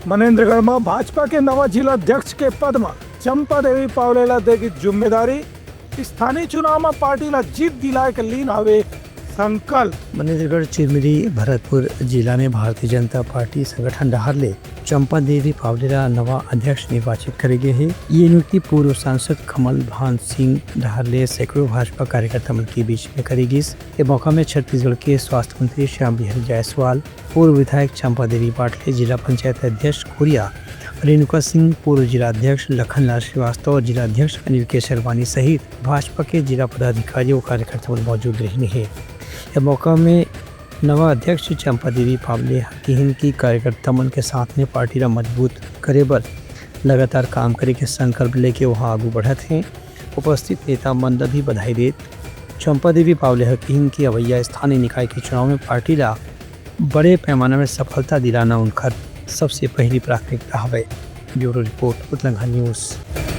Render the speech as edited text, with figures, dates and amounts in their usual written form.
मनेन्द्रगढ़ में भाजपा के नवा जिला अध्यक्ष के पद में चंपा देवी पावलेला देगी जिम्मेदारी। स्थानीय चुनाव में पार्टी ला जीत दिलाए के लीन आवे संकल्प। मनेन्द्रगढ़ चिरमिरी भरतपुर जिला में भारतीय जनता पार्टी संगठन डहारले चंपा देवी पावलेला नवा अध्यक्ष निर्वाचित करेगे है। ये नियुक्ति पूर्व सांसद कमल भान सिंह डहारले सैकड़ों भाजपा कार्यकर्ता मन के बीच में करेगी। इस मौका में छत्तीसगढ़ के स्वास्थ्य मंत्री श्याम बिहारी जायसवाल, पूर्व विधायक चंपा देवी पाटले, जिला पंचायत अध्यक्ष खुरिया रेणुका सिंह, पूर्व जिला अध्यक्ष लखनलाल श्रीवास्तव और जिला अध्यक्ष अनिल केसरवानी सहित भाजपा के जिला पदाधिकारी और कार्यकर्ता मौजूद रहे हैं। इस मौका में नवा अध्यक्ष चंपा देवी पावले हकीहिन की कार्यकर्ता मन के साथ में पार्टी ला मजबूत करे बर लगातार काम करे के संकल्प लेके वहाँ आगू बढ़त हैं। उपस्थित नेता मन भी बधाई देत चंपा देवी पावले हकीहिन की अवैया स्थानीय निकाय के चुनाव में पार्टी ला बड़े पैमाने में सफलता दिलाना उनका सबसे पहली प्राथमिकता है। ब्यूरो रिपोर्ट, उतलंघा न्यूज़।